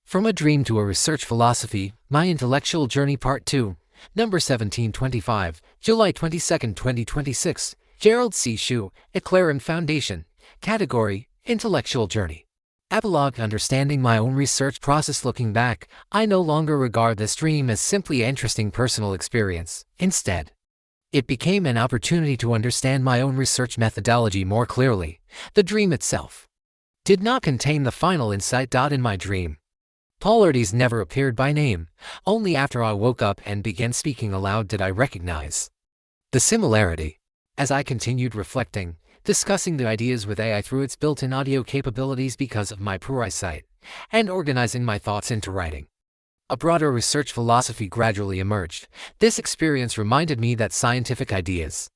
From a Dream to a Research Philosophy, My Intellectual Journey Part 2, number 1725, July 22, 2026, Gerald C. EclaireMD Foundation, Category, Intellectual Journey. Epilogue: Understanding my own research process. Looking back, I no longer regard this dream as simply an interesting personal experience. Instead, it became an opportunity to understand my own research methodology more clearly. The dream itself did not contain the final insight. In my dream, polarities never appeared by name. Only after I woke up and began speaking aloud did I recognize the similarity. As I continued reflecting, discussing the ideas with AI through its built-in audio capabilities because of my poor eyesight, and organizing my thoughts into writing, a broader research philosophy gradually emerged. This experience reminded me that scientific ideas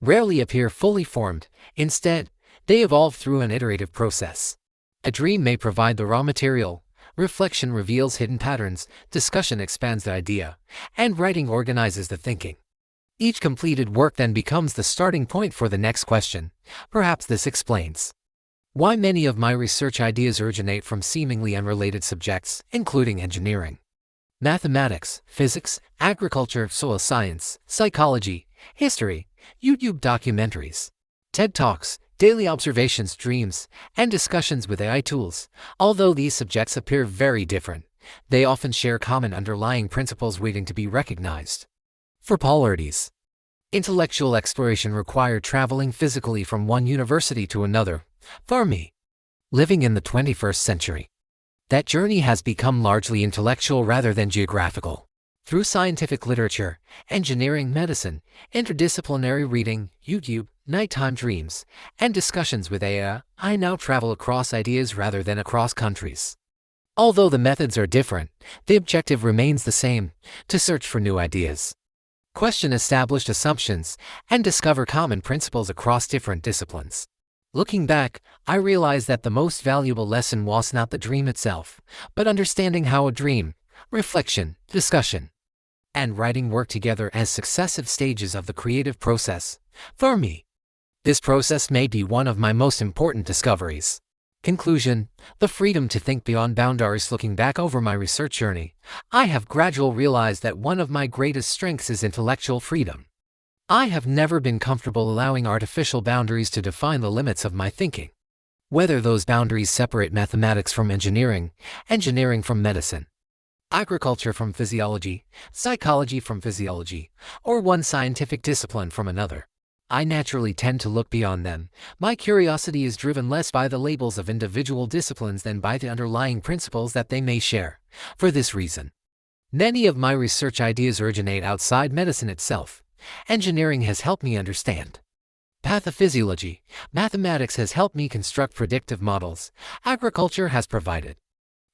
rarely appear fully formed. Instead, they evolve through an iterative process. A dream may provide the raw material, reflection reveals hidden patterns, discussion expands the idea, and writing organizes the thinking. Each completed work then becomes the starting point for the next question. Perhaps this explains why many of my research ideas originate from seemingly unrelated subjects, including engineering, mathematics, physics, agriculture, soil science, psychology, history, YouTube documentaries, TED Talks, daily observations, dreams, and discussions with AI tools. Although these subjects appear very different, they often share common underlying principles waiting to be recognized. For polarities, intellectual exploration required traveling physically from one university to another. For me, living in the 21st century, that journey has become largely intellectual rather than geographical. Through scientific literature, engineering, medicine, interdisciplinary reading, YouTube, nighttime dreams, and discussions with AI, I now travel across ideas rather than across countries. Although the methods are different, the objective remains the same: to search for new ideas, question established assumptions, and discover common principles across different disciplines. Looking back, I realize that the most valuable lesson was not the dream itself, but understanding how a dream, reflection, discussion, and writing work together as successive stages of the creative process. For me, this process may be one of my most important discoveries. Conclusion: the freedom to think beyond boundaries. Looking back over my research journey, I have gradually realized that one of my greatest strengths is intellectual freedom. I have never been comfortable allowing artificial boundaries to define the limits of my thinking. Whether those boundaries separate mathematics from engineering, engineering from medicine, agriculture from physiology, psychology from physiology, or one scientific discipline from another, I naturally tend to look beyond them. My curiosity is driven less by the labels of individual disciplines than by the underlying principles that they may share. For this reason, many of my research ideas originate outside medicine itself. Engineering has helped me understand pathophysiology, mathematics has helped me construct predictive models, agriculture has provided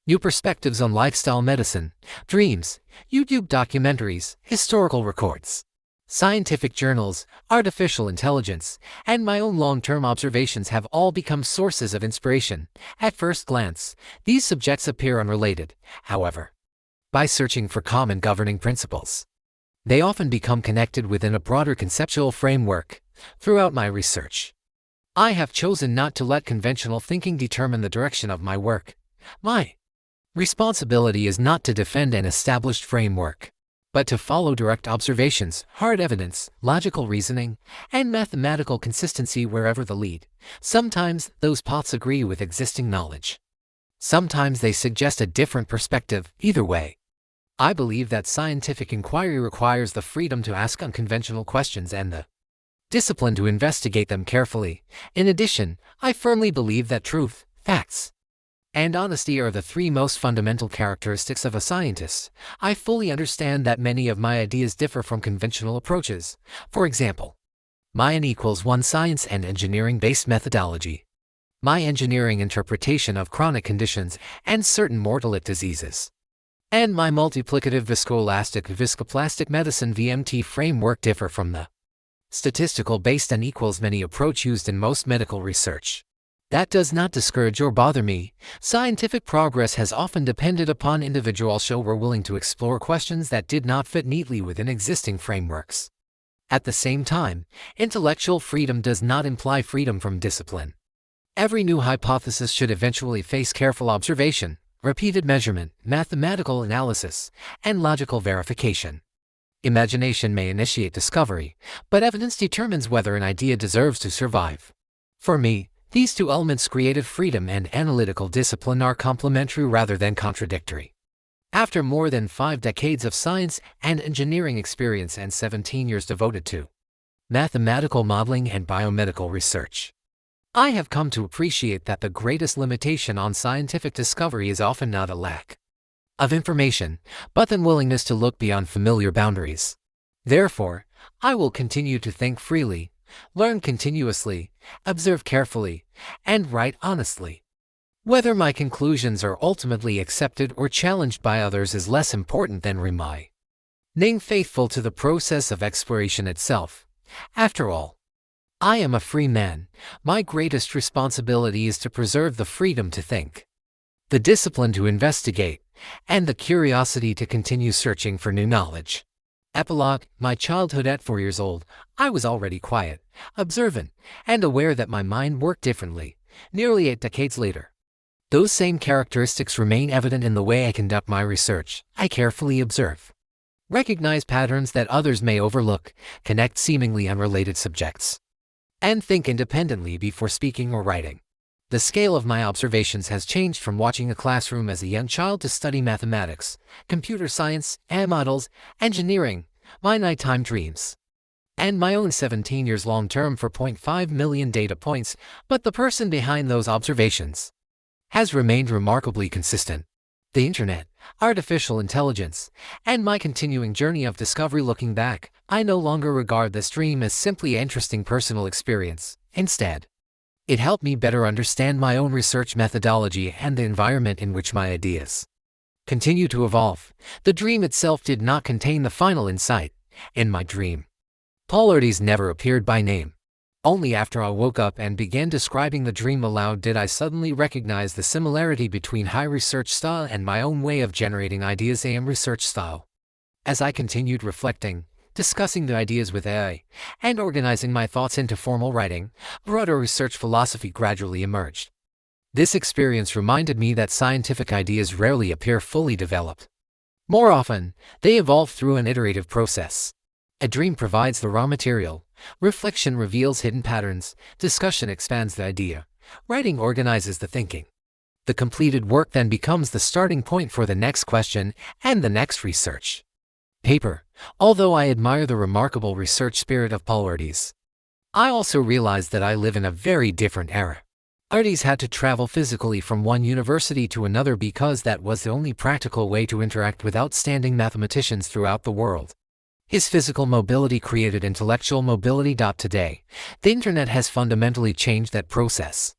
new perspectives on lifestyle, medicine, dreams, YouTube documentaries, historical records, scientific journals, artificial intelligence, and my own long-term observations have all become sources of inspiration. At first glance, these subjects appear unrelated. However, by searching for common governing principles, they often become connected within a broader conceptual framework. Throughout my research, I have chosen not to let conventional thinking determine the direction of my work. My responsibility is not to defend an established framework, but to follow direct observations, hard evidence, logical reasoning, and mathematical consistency wherever they lead. Sometimes those paths agree with existing knowledge. Sometimes they suggest a different perspective. Either way, I believe that scientific inquiry requires the freedom to ask unconventional questions and the discipline to investigate them carefully. In addition, I firmly believe that truth, facts, and honesty are the three most fundamental characteristics of a scientist. I fully understand that many of my ideas differ from conventional approaches. For example, my N=1 science and engineering-based methodology, my engineering interpretation of chronic conditions and certain mortalic diseases, and my multiplicative viscoelastic viscoplastic medicine (VMT) framework differ from the statistical-based N=many approach used in most medical research. That does not discourage or bother me. Scientific progress has often depended upon individuals who were willing to explore questions that did not fit neatly within existing frameworks. At the same time, intellectual freedom does not imply freedom from discipline. Every new hypothesis should eventually face careful observation, repeated measurement, mathematical analysis, and logical verification. Imagination may initiate discovery, but evidence determines whether an idea deserves to survive. For me, these two elements, creative freedom and analytical discipline, are complementary rather than contradictory. After more than 5 decades of science and engineering experience and 17 years devoted to mathematical modeling and biomedical research, I have come to appreciate that the greatest limitation on scientific discovery is often not a lack of information, but the willingness to look beyond familiar boundaries. Therefore, I will continue to think freely, learn continuously, observe carefully, and write honestly. Whether my conclusions are ultimately accepted or challenged by others is less important than remaining faithful to the process of exploration itself. After all, I am a free man. My greatest responsibility is to preserve the freedom to think, the discipline to investigate, and the curiosity to continue searching for new knowledge. Epilogue. My childhood. At 4 years old, I was already quiet, observant, and aware that my mind worked differently. Nearly 8 decades later, those same characteristics remain evident in the way I conduct my research. I carefully observe, recognize patterns that others may overlook, connect seemingly unrelated subjects, and think independently before speaking or writing. The scale of my observations has changed from watching a classroom as a young child to study mathematics, computer science, and models, engineering, my nighttime dreams, and my own 17 years long-term 4.5 million data points, but the person behind those observations has remained remarkably consistent. The internet, artificial intelligence, and my continuing journey of discovery. Looking back, I no longer regard this dream as simply an interesting personal experience. Instead, it helped me better understand my own research methodology and the environment in which my ideas continue to evolve. The dream itself did not contain the final insight. In my dream, polarities never appeared by name. Only after I woke up and began describing the dream aloud did I suddenly recognize the similarity between high research style and my own way of generating ideas, AM research style. As I continued reflecting, discussing the ideas with AI, and organizing my thoughts into formal writing, broader research philosophy gradually emerged. This experience reminded me that scientific ideas rarely appear fully developed. More often, they evolve through an iterative process. A dream provides the raw material, reflection reveals hidden patterns, discussion expands the idea, writing organizes the thinking. The completed work then becomes the starting point for the next question and the next research paper. Although I admire the remarkable research spirit of polarities, I also realize that I live in a very different era. Erdős had to travel physically from one university to another because that was the only practical way to interact with outstanding mathematicians throughout the world. His physical mobility created intellectual mobility. Today, the internet has fundamentally changed that process.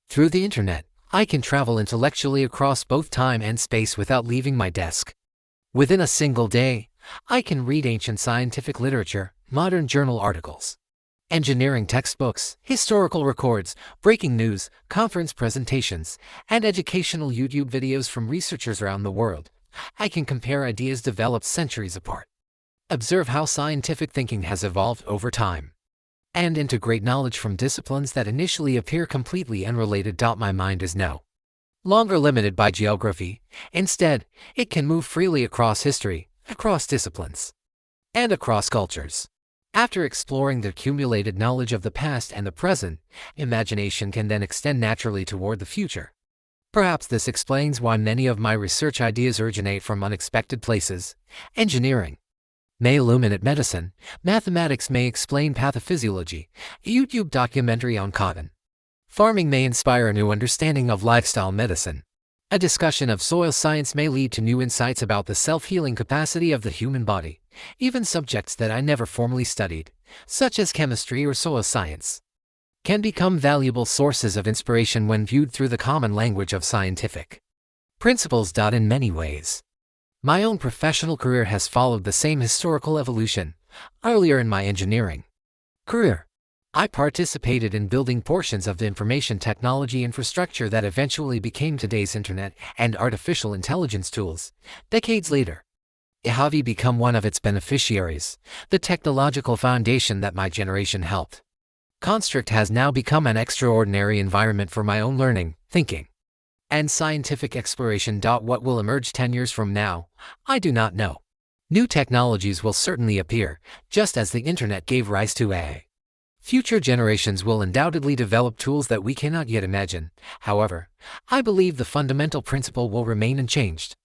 Through the internet, I can travel intellectually across both time and space without leaving my desk. Within a single day, I can read ancient scientific literature, modern journal articles, engineering textbooks, historical records, breaking news, conference presentations, and educational YouTube videos from researchers around the world. I can compare ideas developed centuries apart, observe how scientific thinking has evolved over time, and integrate knowledge from disciplines that initially appear completely unrelated. My mind is no longer limited by geography. Instead, it can move freely across history, across disciplines, and across cultures. After exploring the accumulated knowledge of the past and the present, imagination can then extend naturally toward the future. Perhaps this explains why many of my research ideas originate from unexpected places. Engineering may illuminate medicine, mathematics may explain pathophysiology, a YouTube documentary on cotton farming may inspire a new understanding of lifestyle medicine. A discussion of soil science may lead to new insights about the self-healing capacity of the human body. Even subjects that I never formally studied, such as chemistry or soil science, can become valuable sources of inspiration when viewed through the common language of scientific principles. In many ways, my own professional career has followed the same historical evolution. Earlier in my engineering career, I participated in building portions of the information technology infrastructure that eventually became today's internet and artificial intelligence tools. Decades later, I have become one of its beneficiaries. The technological foundation that my generation helped construct has now become an extraordinary environment for my own learning, thinking, and scientific exploration. What will emerge 10 years from now? I do not know. New technologies will certainly appear, just as the internet gave rise to AI. Future generations will undoubtedly develop tools that we cannot yet imagine. However, I believe the fundamental principle will remain unchanged.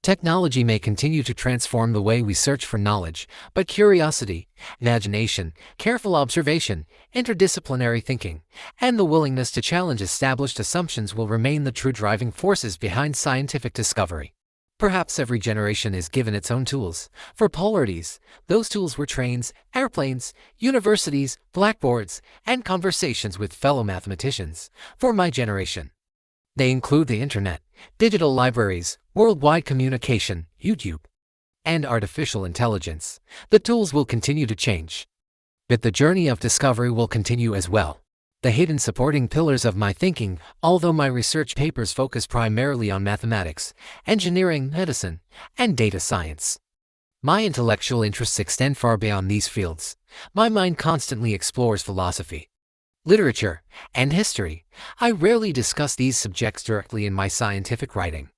Technology may continue to transform the way we search for knowledge, but curiosity, imagination, careful observation, interdisciplinary thinking, and the willingness to challenge established assumptions will remain the true driving forces behind scientific discovery. Perhaps every generation is given its own tools. For polarities, those tools were trains, airplanes, universities, blackboards, and conversations with fellow mathematicians. For my generation, they include the internet, digital libraries, worldwide communication, YouTube, and artificial intelligence. The tools will continue to change, but the journey of discovery will continue as well. The hidden supporting pillars of my thinking, although my research papers focus primarily on mathematics, engineering, medicine, and data science, my intellectual interests extend far beyond these fields. My mind constantly explores philosophy, literature, and history. I rarely discuss these subjects directly in my scientific writing,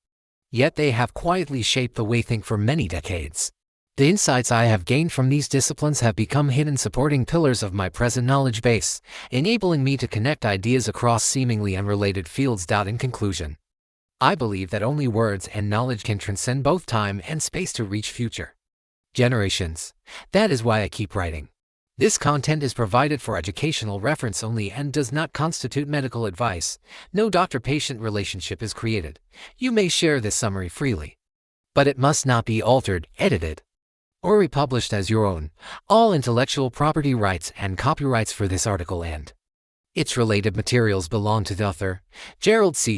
yet they have quietly shaped the way I think for many decades. The insights I have gained from these disciplines have become hidden supporting pillars of my present knowledge base, enabling me to connect ideas across seemingly unrelated fields. In conclusion, I believe that only words and knowledge can transcend both time and space to reach future generations. That is why I keep writing. This content is provided for educational reference only and does not constitute medical advice. No doctor-patient relationship is created. You may share this summary freely, but it must not be altered, edited, or republished as your own. All intellectual property rights and copyrights for this article and its related materials belong to the author, Gerald C.